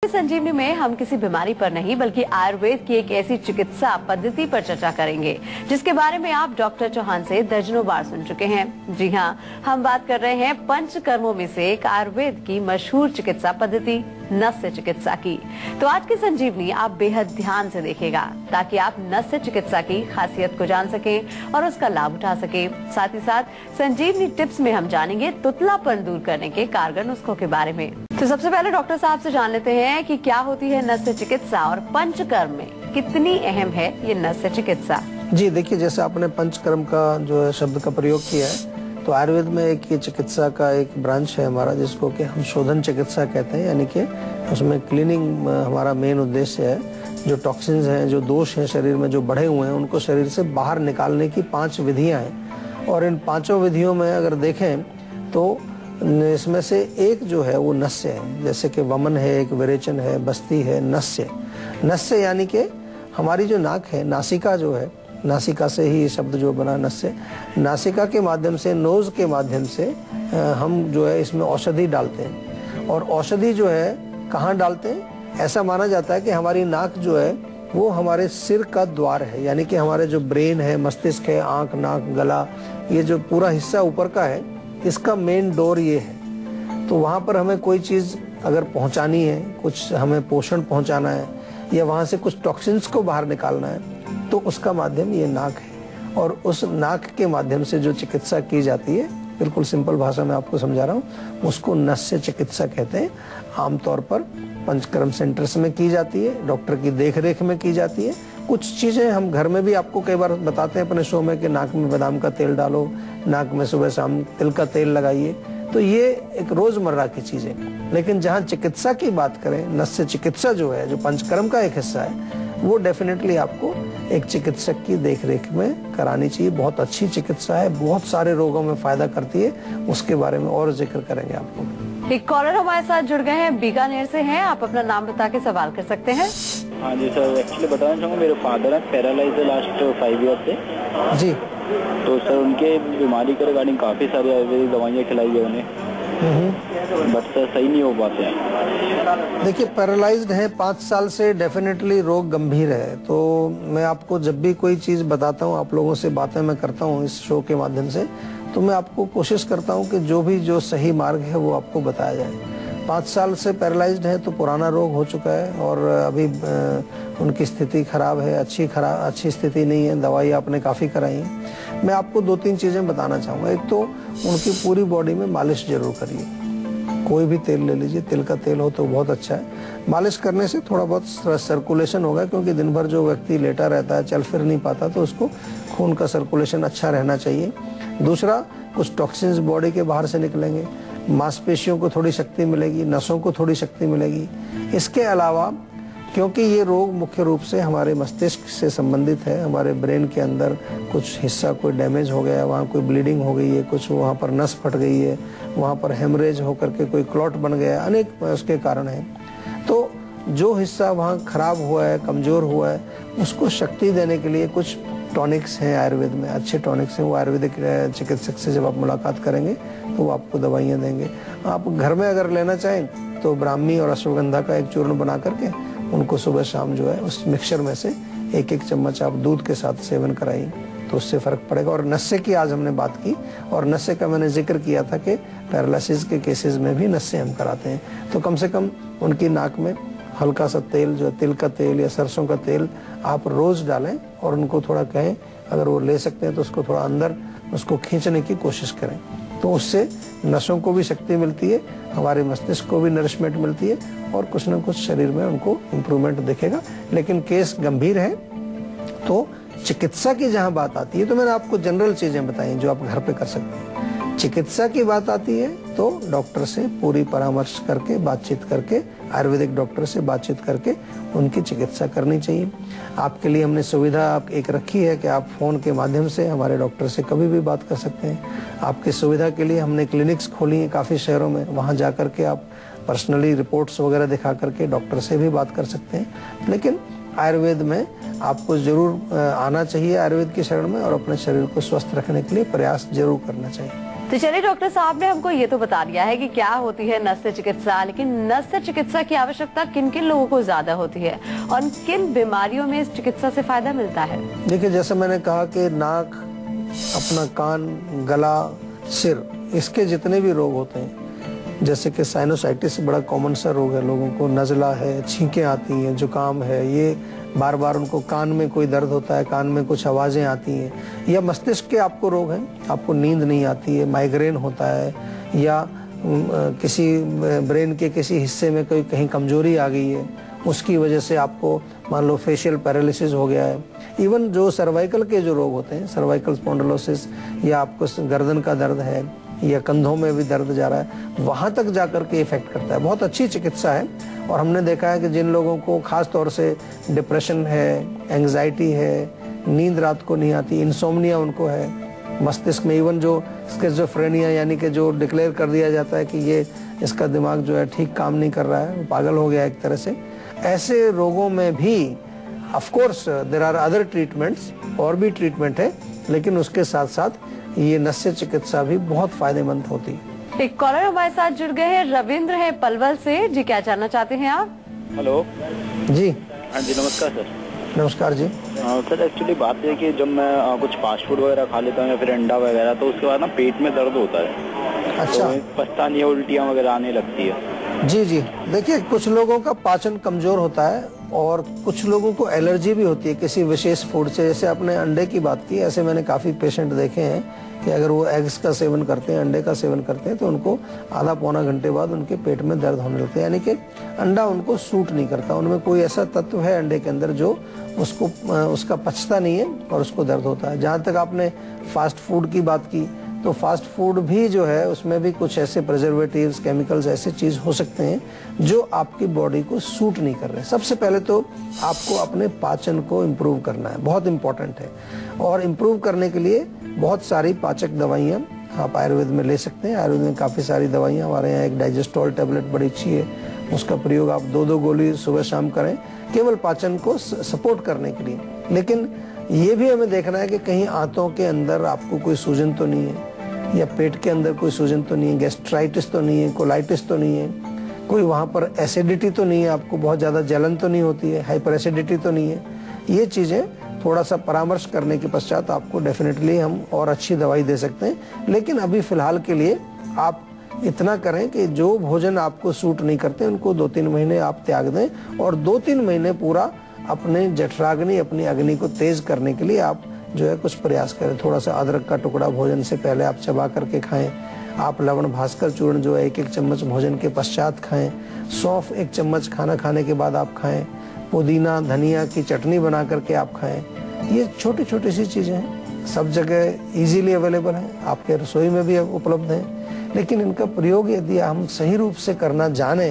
संजीवनी में हम किसी बीमारी पर नहीं बल्कि आयुर्वेद की एक ऐसी चिकित्सा पद्धति पर चर्चा करेंगे जिसके बारे में आप डॉक्टर चौहान से दर्जनों बार सुन चुके हैं। जी हाँ, हम बात कर रहे हैं पंचकर्मों में से एक आयुर्वेद की मशहूर चिकित्सा पद्धति नस्य चिकित्सा की। तो आज की संजीवनी आप बेहद ध्यान से देखिएगा ताकि आप नस्य चिकित्सा की खासियत को जान सकें और उसका लाभ उठा सकें। साथ ही साथ संजीवनी टिप्स में हम जानेंगे तुतलापन दूर करने के कारगर नुस्खों के बारे में। तो सबसे पहले डॉक्टर साहब से जान लेते हैं कि क्या होती है नस्य चिकित्सा और पंचकर्म में कितनी अहम है ये नस्य चिकित्सा। जी देखिए, जैसे आपने पंचकर्म का जो है शब्द का प्रयोग किया है, तो आयुर्वेद में एक ये चिकित्सा का एक ब्रांच है हमारा जिसको कि हम शोधन चिकित्सा कहते हैं, यानी कि उसमें क्लीनिंग हमारा मेन उद्देश्य है। जो टॉक्सिन्स हैं, जो दोष हैं शरीर में जो बढ़े हुए हैं, उनको शरीर से बाहर निकालने की 5 विधियां हैं। और इन 5 विधियों में अगर देखें तो इसमें से एक जो है वो नस्य है। जैसे कि वमन है, एक विरेचन है, बस्ती है, नस्य। नस्य यानी कि हमारी जो नाक है, नासिका जो है, नासिका से ही ये शब्द जो बना नस्य, नासिका के माध्यम से, नोज के माध्यम से हम जो है इसमें औषधि डालते हैं। और औषधि जो है कहाँ डालते हैं? ऐसा माना जाता है कि हमारी नाक जो है वो हमारे सिर का द्वार है, यानी कि हमारे जो ब्रेन है, मस्तिष्क है, आंख, नाक, गला, ये जो पूरा हिस्सा ऊपर का है, इसका मेन डोर ये है। तो वहाँ पर हमें कोई चीज़ अगर पहुँचानी है, कुछ हमें पोषण पहुँचाना है या वहाँ से कुछ टॉक्सिन्स को बाहर निकालना है, तो उसका माध्यम ये नाक है। और उस नाक के माध्यम से जो चिकित्सा की जाती है, बिल्कुल सिंपल भाषा में आपको समझा रहा हूँ, उसको नस्य चिकित्सा कहते हैं। आमतौर पर पंचकर्म सेंटर्स में की जाती है, डॉक्टर की देखरेख में की जाती है। कुछ चीज़ें हम घर में भी आपको कई बार बताते हैं अपने शो में कि नाक में बादाम का तेल डालो, नाक में सुबह शाम तिल का तेल लगाइए। तो ये एक रोजमर्रा की चीज़ें। लेकिन जहाँ चिकित्सा की बात करें, नस्य चिकित्सा जो है, जो पंचकर्म का एक हिस्सा है, वो डेफिनेटली आपको एक चिकित्सक की देखरेख में करानी चाहिए। बहुत अच्छी चिकित्सा है, बहुत सारे रोगों में फायदा करती है। उसके बारे में और जिक्र करेंगे आपको। एक कॉलर हमारे साथ जुड़ गए हैं, बीकानेर से हैं। आप अपना नाम बता के सवाल कर सकते हैं। हाँ जी सर, एक्चुअली बताना चाहूँगा, मेरे फादर हैं पैरालाइज है लास्ट 5 ईयर से जी। तो सर उनके बीमारी के रिगार्डिंग काफ़ी सारी आयुर्वेदिक दवाइयाँ खिलाई है उन्हें, बट सर सही नहीं हो पाते हैं। देखिए, पैरालाइज्ड है 5 साल से, डेफिनेटली रोग गंभीर है। तो मैं आपको जब भी कोई चीज़ बताता हूँ, आप लोगों से बातें मैं करता हूँ इस शो के माध्यम से, तो मैं आपको कोशिश करता हूँ कि जो सही मार्ग है वो आपको बताया जाए। 5 साल से पैरालाइज्ड है तो पुराना रोग हो चुका है और अभी उनकी स्थिति खराब है, अच्छी स्थिति नहीं है। दवाई आपने काफ़ी कराई है। मैं आपको 2-3 चीज़ें बताना चाहूँगा। एक तो उनकी पूरी बॉडी में मालिश जरूर करिए। कोई भी तेल ले लीजिए, तिल का तेल हो तो बहुत अच्छा है। मालिश करने से थोड़ा बहुत सर्कुलेशन होगा, क्योंकि दिन भर जो व्यक्ति लेटा रहता है, चल फिर नहीं पाता, तो उसको खून का सर्कुलेशन अच्छा रहना चाहिए। दूसरा, कुछ टॉक्सिन्स बॉडी के बाहर से निकलेंगे, मांसपेशियों को थोड़ी शक्ति मिलेगी, नसों को थोड़ी शक्ति मिलेगी। इसके अलावा, क्योंकि ये रोग मुख्य रूप से हमारे मस्तिष्क से संबंधित है, हमारे ब्रेन के अंदर कुछ हिस्सा कोई डैमेज हो गया है, वहाँ कोई ब्लीडिंग हो गई है, कुछ वहाँ पर नस फट गई है, वहाँ पर हेमरेज होकर के कोई क्लॉट बन गया है, अनेक उसके कारण हैं। तो जो हिस्सा वहाँ खराब हुआ है, कमज़ोर हुआ है, उसको शक्ति देने के लिए कुछ टॉनिक्स हैं आयुर्वेद में, अच्छे टॉनिक्स हैं। वो आयुर्वेदिक चिकित्सक से जब आप मुलाकात करेंगे तो वो आपको दवाइयाँ देंगे। आप घर में अगर लेना चाहें तो ब्राह्मी और अश्वगंधा का एक चूर्ण बना करके उनको सुबह शाम जो है उस मिक्सचर में से 1-1 चम्मच आप दूध के साथ सेवन कराइए, तो उससे फ़र्क पड़ेगा। और नस्य की आज हमने बात की, और नस्य का मैंने जिक्र किया था कि पैरालिसिस के केसेस में भी नस्य हम कराते हैं। तो कम से कम उनकी नाक में हल्का सा तेल, जो तिल का तेल या सरसों का तेल, आप रोज़ डालें और उनको थोड़ा कहें, अगर वो ले सकते हैं तो उसको थोड़ा अंदर उसको खींचने की कोशिश करें। तो उससे नसों को भी शक्ति मिलती है, हमारे मस्तिष्क को भी नरिशमेंट मिलती है, और कुछ न कुछ शरीर में उनको इम्प्रूवमेंट दिखेगा। लेकिन केस गंभीर है तो चिकित्सा की जहाँ बात आती है, तो मैंने आपको जनरल चीज़ें बताई जो आप घर पे कर सकते हैं। चिकित्सा की बात आती है तो डॉक्टर से पूरी परामर्श करके, बातचीत करके, आयुर्वेदिक डॉक्टर से बातचीत करके उनकी चिकित्सा करनी चाहिए। आपके लिए हमने सुविधा एक रखी है कि आप फ़ोन के माध्यम से हमारे डॉक्टर से कभी भी बात कर सकते हैं। आपकी सुविधा के लिए हमने क्लिनिक्स खोली हैं काफ़ी शहरों में, वहाँ जा कर के आप पर्सनली रिपोर्ट्स वगैरह दिखा करके डॉक्टर से भी बात कर सकते हैं। लेकिन आयुर्वेद में आपको जरूर आना चाहिए, आयुर्वेद की शरण में, और अपने शरीर को स्वस्थ रखने के लिए प्रयास जरूर करना चाहिए। तो चलिए डॉक्टर साहब ने हमको ये तो बता दिया है कि क्या होती है नस्य चिकित्सा, लेकिन नस्य चिकित्सा की आवश्यकता किन किन लोगों को ज्यादा होती है और किन बीमारियों में इस चिकित्सा से फायदा मिलता है? देखिए, जैसे मैंने कहा कि नाक, अपना कान, गला, सिर, इसके जितने भी रोग होते हैं, जैसे कि साइनोसाइटिस बड़ा कॉमन सा रोग है, लोगों को नज़ला है, छींकें आती हैं, जुकाम है, ये बार बार उनको कान में कोई दर्द होता है, कान में कुछ आवाज़ें आती हैं, या मस्तिष्क के आपको रोग हैं, आपको नींद नहीं आती है, माइग्रेन होता है, या किसी ब्रेन के किसी हिस्से में कोई कहीं कमजोरी आ गई है, उसकी वजह से आपको मान लो फेशियल पैरालिसिस हो गया है। इवन जो सर्वाइकल के जो रोग होते हैं, सर्वाइकल स्पॉन्डिलोसिस, या आपको गर्दन का दर्द है या कंधों में भी दर्द जा रहा है, वहां तक जाकर के इफेक्ट करता है। बहुत अच्छी चिकित्सा है और हमने देखा है कि जिन लोगों को खास तौर से डिप्रेशन है, एंग्जाइटी है, नींद रात को नहीं आती, इंसोम्निया उनको है, मस्तिष्क में इवन जो स्किज़ोफ्रेनिया यानी कि जो डिक्लेयर कर दिया जाता है कि ये इसका दिमाग जो है ठीक काम नहीं कर रहा है, पागल हो गया एक तरह से, ऐसे रोगों में भी of course there are other treatments, और भी ट्रीटमेंट है, लेकिन उसके साथ साथ ये नस्य चिकित्सा भी बहुत फायदेमंद होती है। एक कॉलर हमारे साथ जुड़ गए हैं, रविंद्र है पलवल से। जी, क्या जानना चाहते हैं आप? हेलो जी। हाँ जी, नमस्कार सर। नमस्कार जी। सर एक्चुअली बात है कि जब मैं कुछ फास्ट फूड वगैरह खा लेता हूँ या फिर अंडा वगैरह, तो उसके बाद ना पेट में दर्द होता है। अच्छा। तो पछता नहीं है, उल्टियाँ वगैरह आने लगती है। जी जी, देखिए, कुछ लोगों का पाचन कमजोर होता है और कुछ लोगों को एलर्जी भी होती है किसी विशेष फूड से। जैसे आपने अंडे की बात की, ऐसे मैंने काफी पेशेंट देखे हैं कि अगर वो एग्स का सेवन करते हैं, अंडे का सेवन करते हैं, तो उनको आधा पौना घंटे बाद उनके पेट में दर्द होने लगता है, यानी कि अंडा उनको सूट नहीं करता, उनमें कोई ऐसा तत्व है अंडे के अंदर जो उसका पचता नहीं है और उसको दर्द होता है। जहाँ तक आपने फास्ट फूड की बात की, तो फास्ट फूड भी जो है उसमें भी कुछ ऐसे प्रिजर्वेटिव्स, केमिकल्स, ऐसे चीज हो सकते हैं जो आपकी बॉडी को सूट नहीं कर रहे। सबसे पहले तो आपको अपने पाचन को इम्प्रूव करना है, बहुत इंपॉर्टेंट है, और इम्प्रूव करने के लिए बहुत सारी पाचक दवाइयाँ आप आयुर्वेद में ले सकते हैं। आयुर्वेद में काफ़ी सारी दवाइयाँ, हमारे यहाँ एक डाइजेस्टोल टेबलेट बड़ी अच्छी है, उसका प्रयोग आप 2-2 गोली सुबह शाम करें, केवल पाचन को सपोर्ट करने के लिए। लेकिन ये भी हमें देखना है कि कहीं आंतों के अंदर आपको कोई सूजन तो नहीं है, या पेट के अंदर कोई सूजन तो नहीं है, गैस्ट्राइटिस तो नहीं है, कोलाइटिस तो नहीं है, कोई वहाँ पर एसिडिटी तो नहीं है, आपको बहुत ज़्यादा जलन तो नहीं होती है, हाइपर एसिडिटी तो नहीं है। ये चीज़ें थोड़ा सा परामर्श करने के पश्चात आपको डेफिनेटली हम और अच्छी दवाई दे सकते हैं। लेकिन अभी फिलहाल के लिए आप इतना करें कि जो भोजन आपको सूट नहीं करते उनको 2-3 महीने आप त्याग दें, और 2-3 महीने पूरा अपने जठराग्नि, अपनी अग्नि को तेज करने के लिए आप जो है कुछ प्रयास करें। थोड़ा सा अदरक का टुकड़ा भोजन से पहले आप चबा करके खाएं, आप लवण भास्कर चूर्ण जो है 1-1 चम्मच भोजन के पश्चात खाएं, सौंफ 1 चम्मच खाना खाने के बाद आप खाएं, पुदीना धनिया की चटनी बना करके आप खाएं। ये छोटी छोटी सी चीजें हैं, सब जगह इजीली अवेलेबल हैं, आपके रसोई में भी उपलब्ध हैं, लेकिन इनका प्रयोग यदि हम सही रूप से करना जाने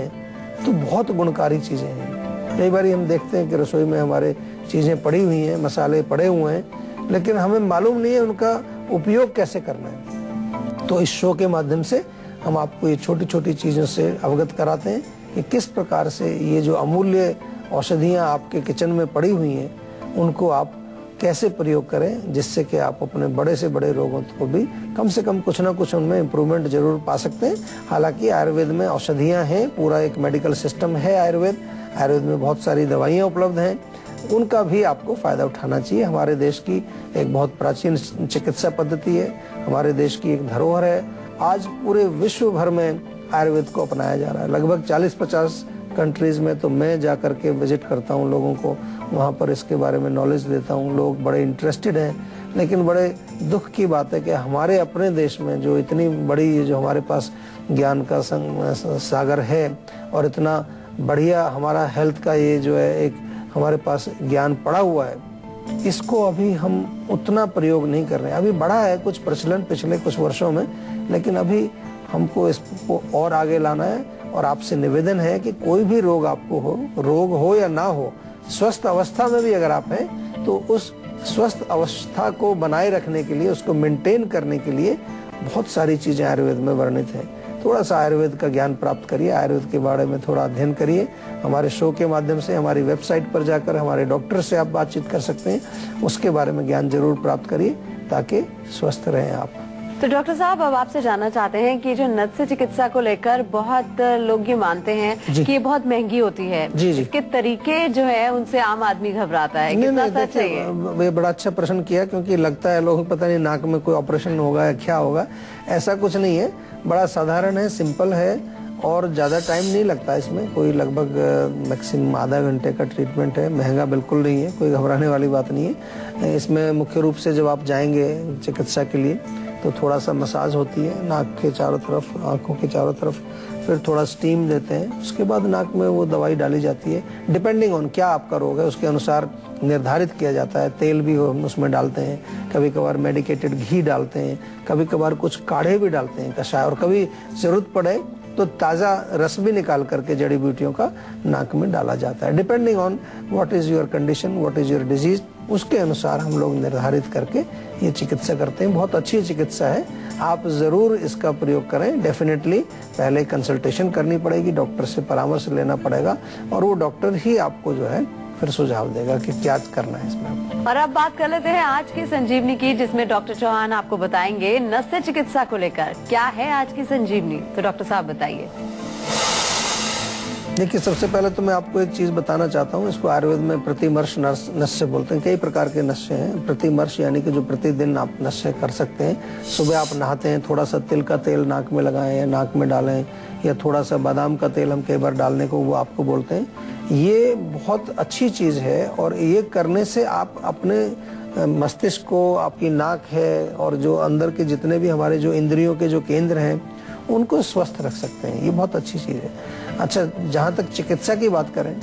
तो बहुत गुणकारी चीजें हैं। कई बार हम देखते हैं कि रसोई में हमारे चीजें पड़ी हुई हैं, मसाले पड़े हुए हैं, लेकिन हमें मालूम नहीं है उनका उपयोग कैसे करना है। तो इस शो के माध्यम से हम आपको ये छोटी छोटी चीजों से अवगत कराते हैं कि किस प्रकार से ये जो अमूल्य औषधियाँ आपके किचन में पड़ी हुई हैं उनको आप कैसे प्रयोग करें, जिससे कि आप अपने बड़े से बड़े रोगों को भी कम से कम कुछ ना कुछ उनमें इम्प्रूवमेंट जरूर पा सकते हैं। हालांकि आयुर्वेद में औषधियाँ हैं, पूरा एक मेडिकल सिस्टम है आयुर्वेद में बहुत सारी दवाइयाँ उपलब्ध हैं, उनका भी आपको फायदा उठाना चाहिए। हमारे देश की एक बहुत प्राचीन चिकित्सा पद्धति है, हमारे देश की एक धरोहर है। आज पूरे विश्व भर में आयुर्वेद को अपनाया जा रहा है, लगभग 40-50 कंट्रीज में। तो मैं जा करके विजिट करता हूँ लोगों को, वहाँ पर इसके बारे में नॉलेज देता हूँ, लोग बड़े इंटरेस्टेड हैं। लेकिन बड़े दुख की बात है कि हमारे अपने देश में जो इतनी बड़ी जो हमारे पास ज्ञान का सागर है और इतना बढ़िया हमारा हेल्थ का ये जो है एक हमारे पास ज्ञान पड़ा हुआ है, इसको अभी हम उतना प्रयोग नहीं कर रहे हैं। अभी बढ़ा है कुछ प्रचलन पिछले कुछ वर्षों में, लेकिन अभी हमको इसको और आगे लाना है। और आपसे निवेदन है कि कोई भी रोग आपको हो, रोग हो या ना हो, स्वस्थ अवस्था में भी अगर आप हैं तो उस स्वस्थ अवस्था को बनाए रखने के लिए, उसको मेंटेन करने के लिए बहुत सारी चीजें आयुर्वेद में वर्णित है। थोड़ा सा आयुर्वेद का ज्ञान प्राप्त करिए, आयुर्वेद के बारे में थोड़ा अध्ययन करिए। हमारे शो के माध्यम से हमारी वेबसाइट पर जाकर हमारे डॉक्टर से आप बातचीत कर सकते हैं, उसके बारे में ज्ञान जरूर प्राप्त करिए ताकि स्वस्थ रहें आप। तो डॉक्टर साहब, अब आपसे जानना चाहते हैं कि जो नस्य चिकित्सा को लेकर बहुत लोग ये मानते हैं कि ये बहुत महंगी होती है। जी जी। इसके तरीके जो है उनसे आम आदमी घबराता है। कितना सच है ये बड़ा अच्छा प्रश्न किया, क्योंकि लगता है लोगों को पता नहीं नाक में कोई ऑपरेशन होगा या क्या होगा। ऐसा कुछ नहीं है, बड़ा साधारण है, सिंपल है और ज्यादा टाइम नहीं लगता इसमें। कोई लगभग मैक्सिमम आधा घंटे का ट्रीटमेंट है, महंगा बिल्कुल नहीं है, कोई घबराने वाली बात नहीं है। इसमें मुख्य रूप से जब आप जाएंगे चिकित्सा के लिए तो थोड़ा सा मसाज होती है नाक के चारों तरफ, आंखों के चारों तरफ, फिर थोड़ा स्टीम देते हैं, उसके बाद नाक में वो दवाई डाली जाती है। डिपेंडिंग ऑन क्या आपका रोग है उसके अनुसार निर्धारित किया जाता है। तेल भी हम उसमें डालते हैं, कभी कभार मेडिकेटेड घी डालते हैं, कभी कभार कुछ काढ़े भी डालते हैं कषाय, और कभी जरूरत पड़े तो ताज़ा रस भी निकाल करके जड़ी बूटियों का नाक में डाला जाता है। Depending on what is your condition, what is your disease, उसके अनुसार हम लोग निर्धारित करके ये चिकित्सा करते हैं। बहुत अच्छी चिकित्सा है, आप जरूर इसका प्रयोग करें। डेफिनेटली पहले कंसल्टेशन करनी पड़ेगी, डॉक्टर से परामर्श लेना पड़ेगा और वो डॉक्टर ही आपको जो है फिर सुझाव देगा कि क्या करना है इसमें। और अब बात कर लेते हैं आज की संजीवनी की, जिसमें डॉक्टर चौहान आपको बताएंगे नस्य चिकित्सा को लेकर क्या है आज की संजीवनी। तो डॉक्टर साहब बताइए। देखिए, सबसे पहले तो मैं आपको एक चीज बताना चाहता हूँ। इसको आयुर्वेद में प्रतिमर्श नस्य बोलते हैं। कई प्रकार के नस्य हैं। प्रतिमर्श यानी कि जो प्रतिदिन आप नस्य कर सकते हैं। सुबह आप नहाते हैं, थोड़ा सा तिल का तेल नाक में लगाएं या नाक में डालें, या थोड़ा सा बादाम का तेल हम कई बार डालने को वो आपको बोलते हैं। ये बहुत अच्छी चीज है और ये करने से आप अपने मस्तिष्क को, आपकी नाक है और जो अंदर के जितने भी हमारे जो इंद्रियों के जो केंद्र हैं उनको स्वस्थ रख सकते हैं। ये बहुत अच्छी चीज है। अच्छा, जहाँ तक चिकित्सा की बात करें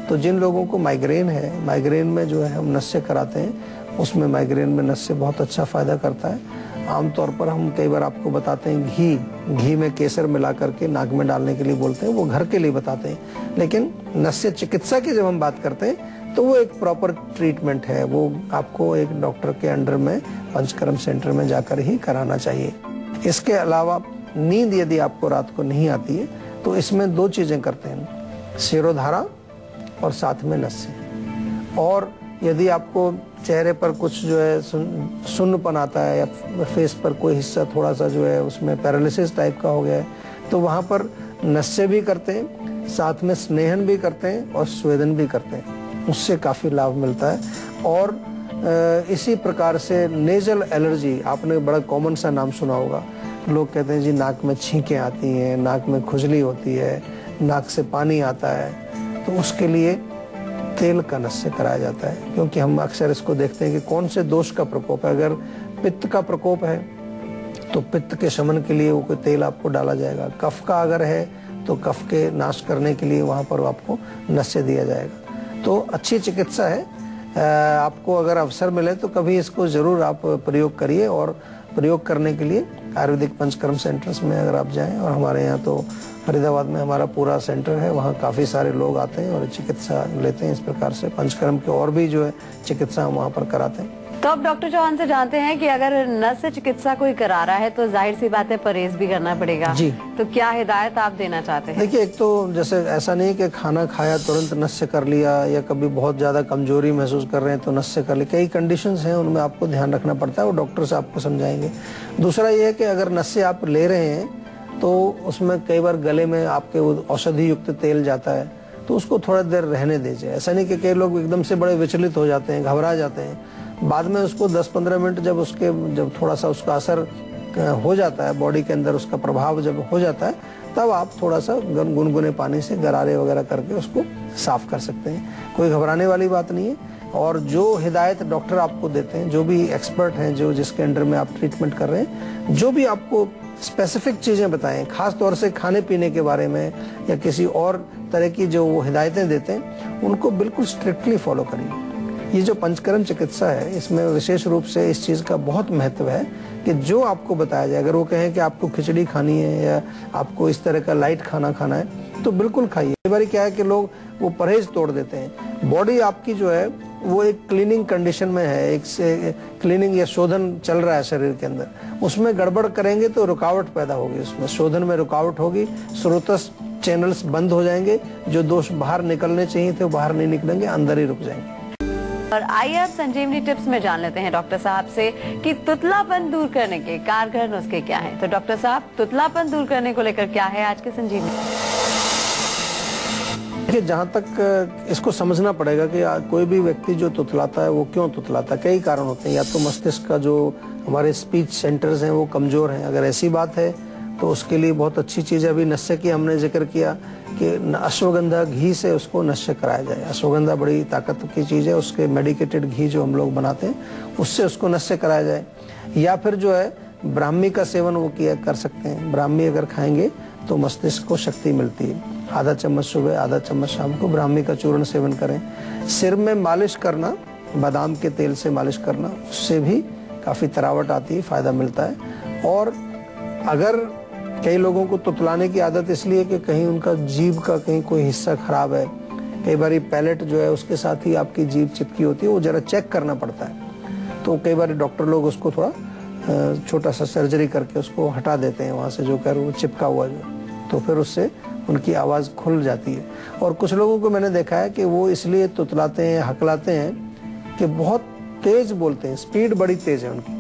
तो जिन लोगों को माइग्रेन है, माइग्रेन में जो है हम नस्य कराते हैं, उसमें माइग्रेन में नस्य बहुत अच्छा फायदा करता है। आमतौर पर हम कई बार आपको बताते हैं घी में केसर मिला करके नाक में डालने के लिए बोलते हैं, वो घर के लिए बताते हैं। लेकिन नस्य चिकित्सा की जब हम बात करते हैं तो वो एक प्रॉपर ट्रीटमेंट है, वो आपको एक डॉक्टर के अंडर में पंचकर्म सेंटर में जाकर ही कराना चाहिए। इसके अलावा नींद यदि आपको रात को नहीं आती है तो इसमें दो चीजें करते हैं, शिरोधारा और साथ में नस्य। और यदि आपको चेहरे पर कुछ जो है सुन्नपन आता है या फेस पर कोई हिस्सा थोड़ा सा जो है उसमें पैरालिसिस टाइप का हो गया है तो वहाँ पर नस्य भी करते हैं, साथ में स्नेहन भी करते हैं और स्वेदन भी करते हैं। उससे काफ़ी लाभ मिलता है। और इसी प्रकार से नेजल एलर्जी, आपने बड़ा कॉमन सा नाम सुना होगा। लोग कहते हैं जी नाक में छींकें आती हैं, नाक में खुजली होती है, नाक से पानी आता है, तो उसके लिए तेल का नस्य कराया जाता है। क्योंकि हम अक्सर इसको देखते हैं कि कौन से दोष का प्रकोप है। अगर पित्त का प्रकोप है तो पित्त के शमन के लिए वो कोई तेल आपको डाला जाएगा। कफ का अगर है तो कफ के नाश करने के लिए वहाँ पर आपको नस्य दिया जाएगा। तो अच्छी चिकित्सा है। आपको अगर अवसर मिले तो कभी इसको जरूर आप प्रयोग करिए। और प्रयोग करने के लिए आयुर्वेदिक पंचकर्म सेंटर्स में अगर आप जाएं, और हमारे यहाँ तो फरीदाबाद में हमारा पूरा सेंटर है, वहाँ काफ़ी सारे लोग आते हैं और चिकित्सा लेते हैं। इस प्रकार से पंचकर्म के और भी जो है चिकित्सा हम वहाँ पर कराते हैं। तो अब डॉक्टर चौहान से जानते हैं कि अगर नस्य चिकित्सा कोई करा रहा है तो जाहिर सी बात है परहेज भी करना पड़ेगा जी। तो क्या हिदायत आप देना चाहते हैं? देखिए, एक तो जैसे ऐसा नहीं कि खाना खाया तुरंत नस्य कर लिया, या कभी बहुत ज्यादा कमजोरी महसूस कर रहे हैं तो नस्य कर लिया। कई कंडीशंस हैं, उनमें आपको ध्यान रखना पड़ता है, वो डॉक्टर से आपको समझाएंगे। दूसरा ये है कि अगर नस्य आप ले रहे हैं तो उसमें कई बार गले में आपके औषधि युक्त तेल जाता है, तो उसको थोड़ा देर रहने दीजिए। ऐसा नहीं कि कई लोग एकदम से बड़े विचलित हो जाते हैं, घबरा जाते हैं। बाद में उसको 10-15 मिनट जब थोड़ा सा उसका असर हो जाता है, बॉडी के अंदर उसका प्रभाव जब हो जाता है, तब आप थोड़ा सा गुनगुने पानी से गरारे वगैरह करके उसको साफ कर सकते हैं। कोई घबराने वाली बात नहीं है। और जो हिदायत डॉक्टर आपको देते हैं, जो भी एक्सपर्ट हैं, जो जिसके अंडर में आप ट्रीटमेंट कर रहे हैं, जो भी आपको स्पेसिफिक चीजें बताएं, खास तौर से खाने पीने के बारे में या किसी और तरह की जो वो हिदायतें देते हैं, उनको बिल्कुल स्ट्रिक्टली फॉलो करिए। ये जो पंचकर्म चिकित्सा है, इसमें विशेष रूप से इस चीज का बहुत महत्व है कि जो आपको बताया जाए, अगर वो कहें कि आपको खिचड़ी खानी है या आपको इस तरह का लाइट खाना खाना है तो बिल्कुल खाइए। कई बार क्या है कि लोग वो परहेज तोड़ देते हैं। बॉडी आपकी जो है वो एक क्लीनिंग कंडीशन में है, एक से क्लीनिंग या शोधन चल रहा है शरीर के अंदर, उसमें गड़बड़ करेंगे तो रुकावट पैदा होगी, उसमें शोधन में रुकावट होगी, स्रोतस चैनल्स बंद हो जाएंगे, जो दोष बाहर निकलने चाहिए थे वो बाहर नहीं निकलेंगे, अंदर ही रुक जाएंगे। और आइए अब संजीवनी टिप्स में जान लेते हैं डॉक्टर साहब से कि तुतलापन दूर करने के कारगर नुस्खे क्या हैं। तो डॉक्टर साहब, तुतलापन दूर करने को लेकर क्या है आज के संजीवनी? देखिए, जहाँ तक इसको समझना पड़ेगा कि कोई भी व्यक्ति जो तुतलाता है वो क्यों तुतलाता है। कई कारण होते हैं, या तो मस्तिष्क का जो हमारे स्पीच सेंटर्स हैं वो कमजोर हैं। अगर ऐसी बात है तो उसके लिए बहुत अच्छी चीज़ है, अभी नश्य की हमने जिक्र किया कि अश्वगंधा घी से उसको नश्य कराया जाए। अश्वगंधा बड़ी ताकत की चीज़ है, उसके मेडिकेटेड घी जो हम लोग बनाते हैं उससे उसको नश्य कराया जाए। या फिर जो है ब्राह्मी का सेवन वो किया कर सकते हैं। ब्राह्मी अगर खाएंगे तो मस्तिष्क को शक्ति मिलती है। आधा चम्मच सुबह, आधा चम्मच शाम को ब्राह्मी का चूर्ण सेवन करें। सिर में मालिश करना, बादाम के तेल से मालिश करना, उससे भी काफ़ी तरावट आती है, फायदा मिलता है। और अगर कई लोगों को तुतलाने की आदत इसलिए कि कहीं उनका जीभ का कहीं कोई हिस्सा खराब है, कई बार पैलेट जो है उसके साथ ही आपकी जीभ चिपकी होती है, वो जरा चेक करना पड़ता है। तो कई बार डॉक्टर लोग उसको थोड़ा छोटा सा सर्जरी करके उसको हटा देते हैं वहाँ से, जो कर वो चिपका हुआ जो, तो फिर उससे उनकी आवाज़ खुल जाती है। और कुछ लोगों को मैंने देखा है कि वो इसलिए तुतलाते हैं, हकलाते हैं कि बहुत तेज बोलते हैं, स्पीड बड़ी तेज है उनकी।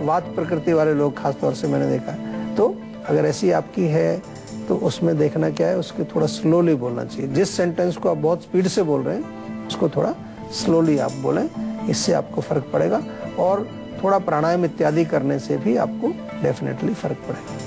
वात प्रकृति वाले लोग खासतौर से मैंने देखा है। तो अगर ऐसी आपकी है तो उसमें देखना क्या है, उसके थोड़ा स्लोली बोलना चाहिए। जिस सेंटेंस को आप बहुत स्पीड से बोल रहे हैं उसको थोड़ा स्लोली आप बोलें, इससे आपको फर्क पड़ेगा। और थोड़ा प्राणायाम इत्यादि करने से भी आपको डेफिनेटली फर्क पड़ेगा।